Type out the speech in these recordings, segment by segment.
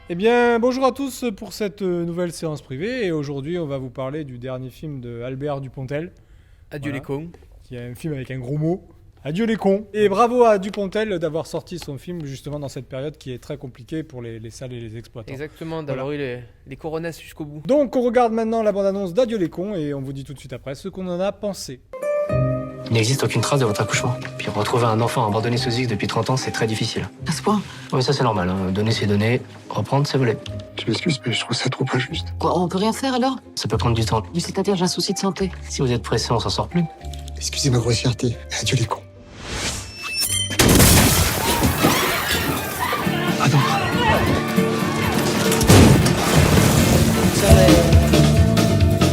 Eh bien, bonjour à tous pour cette nouvelle séance privée. Et aujourd'hui, on va vous parler du dernier film de Albert Dupontel. Adieu Voilà. les cons. Qui est un film avec un gros mot. Adieu les cons. Et bravo à Dupontel d'avoir sorti son film justement dans cette période qui est très compliquée pour les salles et les exploitants. Exactement, d'avoir eu les coronas jusqu'au bout. Donc, on regarde maintenant la bande-annonce d'Adieu les cons et on vous dit tout de suite après ce qu'on en a pensé. Il n'existe aucune trace de votre accouchement. Puis retrouver un enfant abandonné sous X depuis 30 ans, c'est très difficile. À ce point? Oui, ça c'est normal. Donner c'est donner, reprendre c'est voler. Je m'excuse, mais je trouve ça trop injuste. Quoi, on peut rien faire alors? Ça peut prendre du temps. Oui, c'est-à-dire j'ai un souci de santé. Si vous êtes pressé, on s'en sort plus. Excusez ma grossièreté. Adieu les cons. Pardon.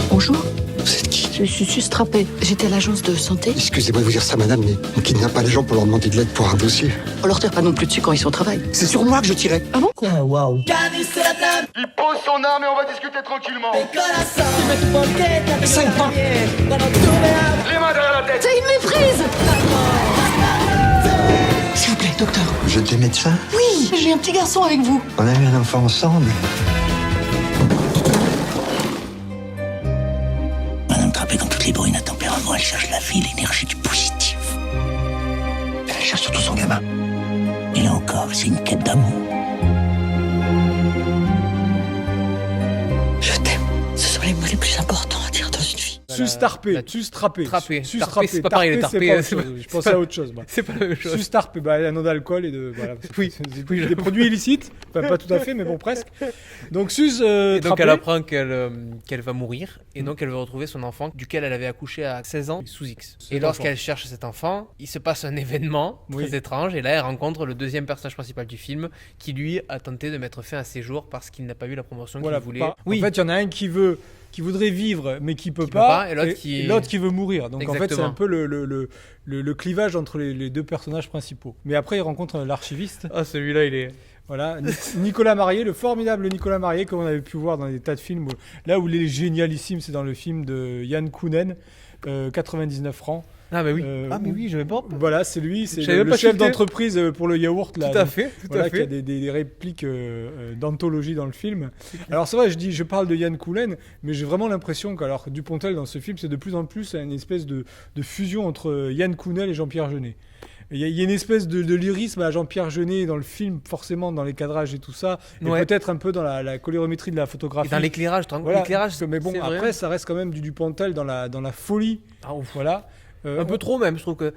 Bonjour, Vous êtes qui? je suis sustrappée. J'étais à l'agence de santé. Excusez-moi de vous dire ça, madame, mais on kidnappe pas les gens pour leur demander de l'aide pour un dossier. On leur tire pas non plus dessus quand ils sont au travail. C'est sur moi que je tirais. Ah bon? Il pose son arme et on va discuter tranquillement. 5 points. Les mains derrière la tête. C'est une méprise! S'il vous plaît, docteur. Vous êtes médecin? Oui, j'ai un petit garçon avec vous. On a eu un enfant ensemble. Madame Trappé, dans toutes les bruines à tempérament, elle cherche la vie, l'énergie du positif. Elle cherche surtout son gamin. Et là encore, c'est une quête d'amour. Je t'aime. Ce sont les mots les plus importants à dire dans une vie. Sustarpé, la- sustrappé. Trappé. Sustrappé. C'est pas pareil, le Tarpé, tarpé, c'est pas autre c'est pas- chose. Je c'est pensais pas- à autre chose, moi. C'est pas la même chose. Sustarpé, un nom d'alcool et de. Voilà. Oui. C'est des produits illicites. Enfin, pas tout à fait, mais bon, presque. Donc, Sus. Et donc Trappé. elle apprend qu'elle va mourir et donc elle veut retrouver son enfant duquel elle avait accouché à 16 ans sous X. Cet Et lorsqu'elle cherche cet enfant, il se passe un événement Oui. très étrange et là elle rencontre le deuxième personnage principal du film qui lui a tenté de mettre fin à ses jours parce qu'il n'a pas eu la promotion Voilà, qu'il voulait. pas- Oui, En fait, il y en a un qui voudrait vivre, mais qui peut Qui peut pas, pas, et l'autre qui- veut mourir. Donc en fait, c'est Exactement. un peu le clivage entre les deux personnages principaux. Mais après, il rencontre l'archiviste. ah celui-là il est... Voilà, Nicolas Marié, le formidable Nicolas Marié, comme on avait pu voir dans des tas de films. Là où il est génialissime, c'est dans le film de Yann Kounen, 99 francs. Ah mais oui, où- oui, je vais pas... Voilà, c'est lui, c'est Je savais le pas chef qui c'était. d'entreprise pour le yaourt. Là, Tout à fait, tout voilà, à qui a fait. des répliques d'anthologie dans le film. Alors c'est vrai, je parle de Yann Kounen, mais j'ai vraiment l'impression que Dupontel dans ce film, c'est de plus en plus une espèce de fusion entre Yann Kounen et Jean-Pierre Jeunet. Il y a une espèce de lyrisme à Jean-Pierre Jeunet dans le film, forcément dans les cadrages et tout ça, et Ouais. peut-être un peu dans la colorimétrie de la Et photographie. dans l'éclairage, tu te rends compte, Voilà. l'éclairage, Mais bon, c'est vrai. après, ça reste quand même du Dupontel dans la folie. Ah, ouf. Voilà. Un peu trop même, je trouve que.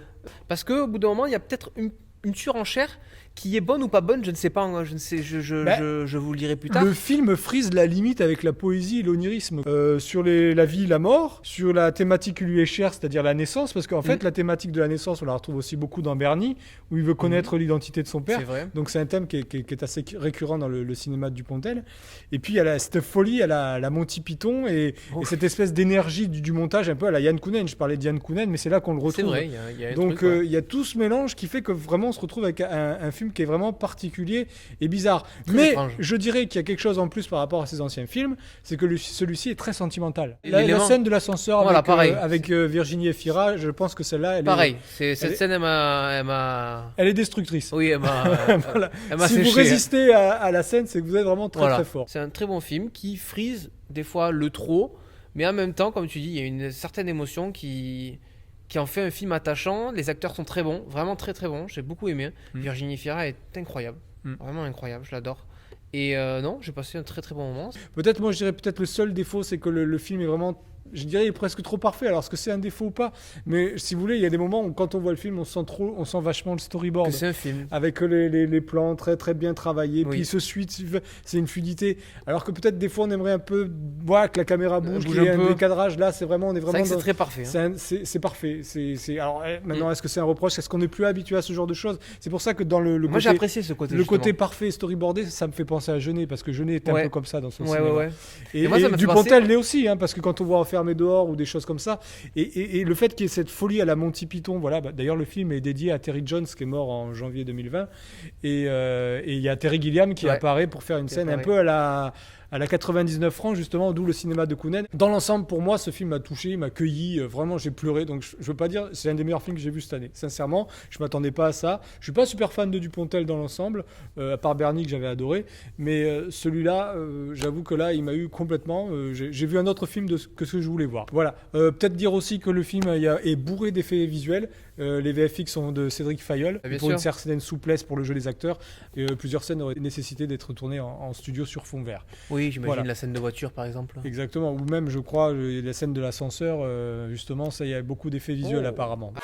Parce qu'au bout d'un moment, il y a peut-être une surenchère qui est bonne ou pas bonne, je ne sais pas, je ne sais, Bah, je vous le dirai plus tard. Le film frise la limite avec la poésie et l'onirisme sur la vie, la mort, sur la thématique qui lui est chère, c'est-à-dire la naissance, parce qu'en fait, la thématique de la naissance, on la retrouve aussi beaucoup dans Bernie, où il veut connaître l'identité de son père. C'est vrai. Donc c'est un thème qui est assez récurrent dans le cinéma de Dupontel. Et puis il y a cette folie à la Monty Python et cette espèce d'énergie du montage, un peu à la Yann Kounen. Je parlais de Yann Kounen, mais c'est là qu'on le retrouve. C'est vrai, il y a un Donc truc, ouais. il y a tout ce mélange qui fait que vraiment on se retrouve avec un film qui est vraiment particulier et bizarre. Très Mais étrange. je dirais qu'il y a quelque chose en plus par rapport à ses anciens films, c'est que celui-ci est très sentimental. Et La l'élément- scène de l'ascenseur Voilà, avec, pareil. Virginie Efira, je pense que celle-là, Pareil, elle cette est- scène, elle m'a... elle est destructrice. Oui, elle m'a Voilà. elle m'a Si vous séché. résistez à la scène, c'est que vous êtes vraiment très Voilà. très fort. C'est un très bon film qui frise des fois le trop, mais en même temps, comme tu dis, il y a une certaine émotion qui en fait un film attachant. Les acteurs sont très bons, vraiment très très bons. J'ai beaucoup aimé. Virginie Fira est incroyable, vraiment incroyable, je l'adore. Et non, j'ai passé un très très bon moment. Peut-être, moi je dirais peut-être le seul défaut, c'est que le film est vraiment, je dirais, il est presque trop parfait. Alors est-ce que c'est un défaut ou pas? Mais si vous voulez, il y a des moments où quand on voit le film, on sent vachement le storyboard. Que c'est un film. Avec les plans très très bien travaillés, Oui. puis il se suit, c'est une fluidité. Alors que peut-être des fois on aimerait un peu voilà, que la caméra bouge, Bouge qu'il y ait un un peu. décadrage. Là, on est C'est vraiment vrai que c'est dans- très parfait. Hein. c'est parfait. Alors maintenant, est-ce que c'est un reproche? Est-ce qu'on n'est plus habitué à ce genre de choses? C'est pour ça que dans le Moi j'ai côté, apprécié ce côté. le côté justement. parfait storyboardé, ça me fait penser à Jeunet, parce que Jeunet était un Ouais. peu comme ça dans son Ouais, cinéma. ouais, ouais. Et, Et moi, ça m'a fait Dupontel penser- l'est aussi, hein, parce que quand on voit Enfermé dehors ou des choses comme ça, et le fait qu'il y ait cette folie à la Monty Python, voilà, d'ailleurs le film est dédié à Terry Jones qui est mort en janvier 2020, et il y a Terry Gilliam qui Ouais. apparaît pour faire une Qui scène un apparaît. peu à la 99 francs, justement, d'où le cinéma de Kounen. Dans l'ensemble, pour moi, ce film m'a touché, il m'a cueilli, vraiment, j'ai pleuré. Donc, je veux pas dire, c'est un des meilleurs films que j'ai vu cette année. Sincèrement, je m'attendais pas à ça. Je suis pas super fan de Dupontel dans l'ensemble, à part Bernie que j'avais adoré. Mais celui-là, j'avoue que là, il m'a eu complètement. J'ai vu un autre film que ce que je voulais voir. Voilà. Peut-être dire aussi que le film est bourré d'effets visuels. Les VFX sont de Cédric Fayolle, pour une certaine souplesse pour le jeu des acteurs. Plusieurs scènes auraient nécessité d'être tournées en studio sur fond vert. Oui, j'imagine la scène de voiture par exemple. Exactement, ou même je crois la scène de l'ascenseur, justement, ça, il y a beaucoup d'effets visuels apparemment.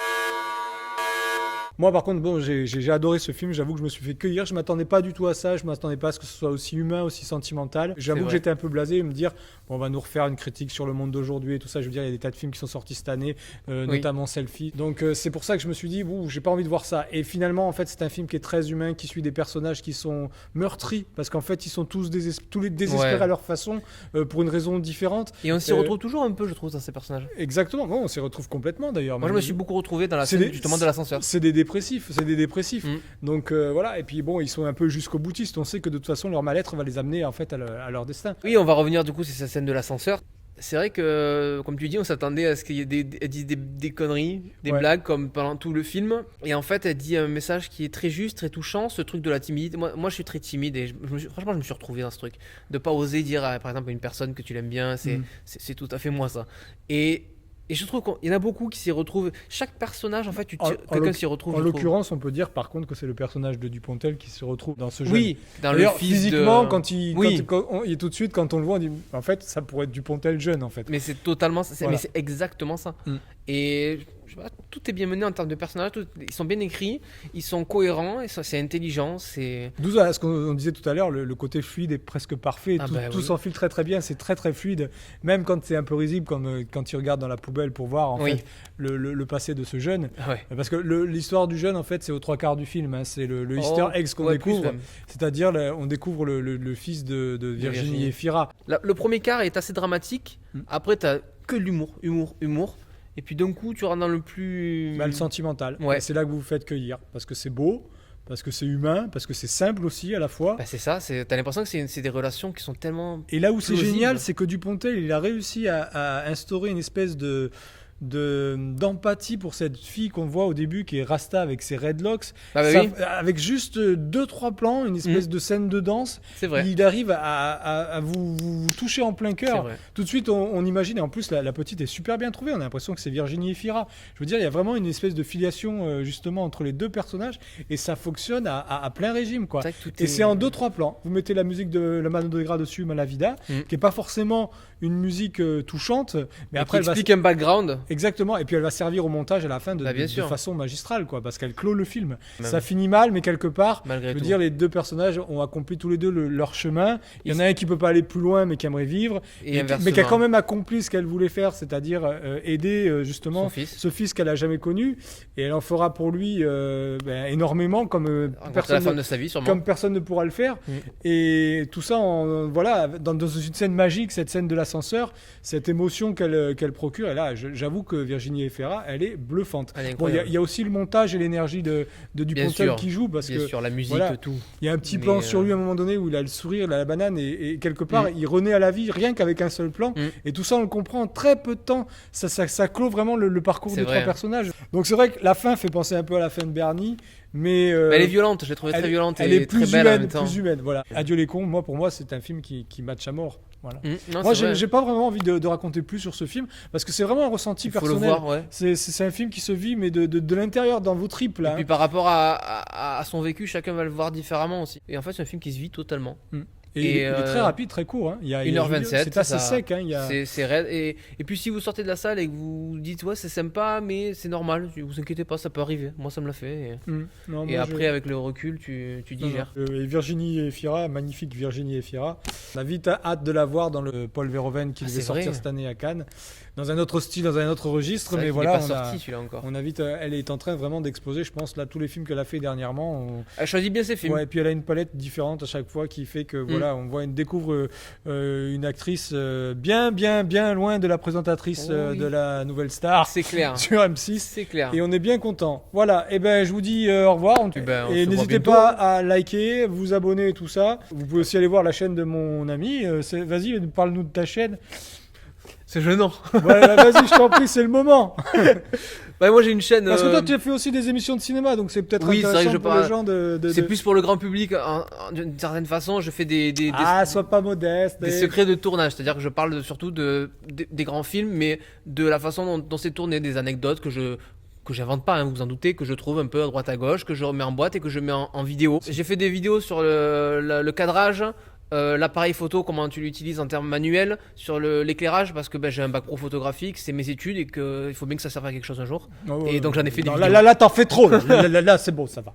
Moi, par contre, bon, j'ai adoré ce film. J'avoue que je me suis fait cueillir. Je m'attendais pas du tout à ça. Je m'attendais pas à ce que ce soit aussi humain, aussi sentimental. J'avoue que j'étais un peu blasé de me dire, bon, on va nous refaire une critique sur le monde d'aujourd'hui et tout ça. Je veux dire, il y a des tas de films qui sont sortis cette année, notamment Selfie. Donc, c'est pour ça que je me suis dit, j'ai pas envie de voir ça. Et finalement, en fait, c'est un film qui est très humain, qui suit des personnages qui sont meurtris parce qu'en fait, ils sont tous désespérés à leur façon, pour une raison différente. Et on s'y retrouve toujours un peu, je trouve, dans ces personnages. Exactement. Bon, on s'y retrouve complètement d'ailleurs. Moi, je me suis beaucoup retrouvé dans la scène justement de l'ascenseur. C'est des dépressifs. Donc voilà, et puis bon, ils sont un peu jusqu'au boutiste. On sait que de toute façon, leur mal-être va les amener en fait à leur destin. Oui, on va revenir du coup sur cette scène de l'ascenseur. C'est vrai que, comme tu dis, on s'attendait à ce qu'il y ait elle dise des conneries, des blagues comme pendant tout le film. Et en fait, elle dit un message qui est très juste, très touchant, ce truc de la timidité. Moi je suis très timide et franchement, je me suis retrouvé dans ce truc. De pas oser dire, par exemple, à une personne que tu l'aimes bien, c'est tout à fait moi ça. Et je trouve qu'il y en a beaucoup qui s'y retrouvent. Chaque personnage, en fait, quelqu'un s'y retrouve. En l'occurrence, on peut dire par contre que c'est le personnage de Dupontel qui se retrouve dans ce jeu. Oui, dans le fils physiquement, de... quand tout de suite, quand on le voit, on dit en fait, ça pourrait être Dupontel jeune en fait. Mais c'est totalement, mais c'est exactement ça. Et je sais pas, tout est bien mené en termes de personnages. Ils sont bien écrits, ils sont cohérents, c'est intelligent. D'où ce qu'on disait tout à l'heure, le côté fluide est presque parfait. Tout s'enfile très très bien, c'est très très fluide. Même quand c'est un peu risible, comme quand il regarde dans la poubelle pour voir en fait le passé de ce jeune. Parce que l'histoire du jeune, en fait, c'est aux 3/4 du film. Hein. C'est le Easter egg qu'on découvre. C'est-à-dire, on découvre le fils de Virginie Efira. Le premier quart est assez dramatique. Après, t'as que de l'humour. Et puis d'un coup, tu rentres dans le plus... le sentimental. Et c'est là que vous vous faites cueillir. Parce que c'est beau, parce que c'est humain, parce que c'est simple aussi à la fois. C'est ça, t'as l'impression que c'est des relations qui sont tellement... Et là où c'est génial, c'est que Dupontel, il a réussi à instaurer une espèce d'empathie pour cette fille qu'on voit au début qui est Rasta avec ses redlocks, avec juste 2-3 plans, une espèce de scène de danse. C'est vrai. Il arrive à vous toucher en plein cœur. Tout de suite on imagine, et en plus la petite est super bien trouvée, on a l'impression que c'est Virginie Efira. Je veux dire, il y a vraiment une espèce de filiation justement entre les deux personnages et ça fonctionne à plein régime quoi. C'est en 2-3 plans. Vous mettez la musique de la Mano Negra dessus, Malavida, qui est pas forcément une musique touchante, mais après elle explique un background. Exactement, et puis elle va servir au montage à la fin de façon magistrale, quoi, parce qu'elle clôt le film. Ça finit mal, mais quelque part, je veux dire, les deux personnages ont accompli tous les deux leur chemin. Il y en a un qui peut pas aller plus loin, mais qui aimerait vivre, mais qui a quand même accompli ce qu'elle voulait faire, c'est-à-dire aider justement ce fils qu'elle a jamais connu, et elle en fera pour lui énormément, comme personne ne pourra le faire. Et tout ça, dans une scène magique, cette scène de l'ascenseur, cette émotion qu'elle procure, et là, j'avoue que Virginie Efira, elle est bluffante. Il y a aussi le montage et l'énergie de Dupontel qui joue, parce que la musique, tout. Il y a un petit plan sur lui à un moment donné où il a le sourire, il a la banane, et quelque part il renaît à la vie rien qu'avec un seul plan. Et tout ça, on le comprend en très peu de temps. Ça clôt vraiment le parcours des trois personnages. Donc c'est vrai que la fin fait penser un peu à la fin de Bernie. Mais elle est violente, je l'ai trouvée très violente et plus très belle en même temps. Plus humaine, voilà. Adieu les cons, pour moi c'est un film qui match à mort. Voilà. Moi j'ai pas vraiment envie de raconter plus sur ce film parce que c'est vraiment un ressenti personnel. Faut le voir, c'est un film qui se vit mais de l'intérieur, dans vos tripes là. Et puis par rapport à son vécu, chacun va le voir différemment aussi. Et en fait c'est un film qui se vit totalement. Et il est très rapide, très court. Hein. Il y a 1h27. C'est assez sec. Hein. C'est raide. Et puis si vous sortez de la salle et que vous dites c'est sympa, mais c'est normal, vous inquiétez pas, ça peut arriver. Moi ça me l'a fait. Et après avec le recul, tu digères. Et Virginie Efira, magnifique Virginie Efira. On a vite hâte de la voir dans le Paul Verhoeven qui devait sortir cette année à Cannes. Dans un autre style, dans un autre registre, mais voilà, on a vite, elle est en train vraiment d'exposer, je pense, là tous les films qu'elle a fait dernièrement. Elle choisit bien ses films. Et puis elle a une palette différente à chaque fois qui fait que Voilà, on découvre une actrice bien loin de la présentatrice de la Nouvelle Star. C'est clair. Sur M6. C'est clair. Et on est bien content. Voilà, et ben je vous dis au revoir. On et se n'hésitez voit pas à liker, vous abonner et tout ça. Vous pouvez aussi aller voir la chaîne de mon ami. Vas-y, parle-nous de ta chaîne. C'est gênant. Voilà, vas-y, je t'en prie, c'est le moment. Moi j'ai une chaîne. Parce que toi, tu as fait aussi des émissions de cinéma, donc c'est peut-être intéressant pour les gens C'est plus pour le grand public, d'une certaine façon. Je fais des sois pas modeste. Des secrets de tournage, c'est-à-dire que je parle surtout des grands films, mais de la façon dont c'est tourné, des anecdotes que j'invente pas, hein, vous en doutez, que je trouve un peu à droite à gauche, que je remets en boîte et que je mets en vidéo. J'ai fait des vidéos sur le cadrage, l'appareil photo, comment tu l'utilises en termes manuels, sur l'éclairage, parce que j'ai un bac pro photographique, c'est mes études et qu'il faut bien que ça serve à quelque chose un jour. Et donc j'en ai fait des vidéos. Là, t'en fais trop. Là, c'est bon, ça va.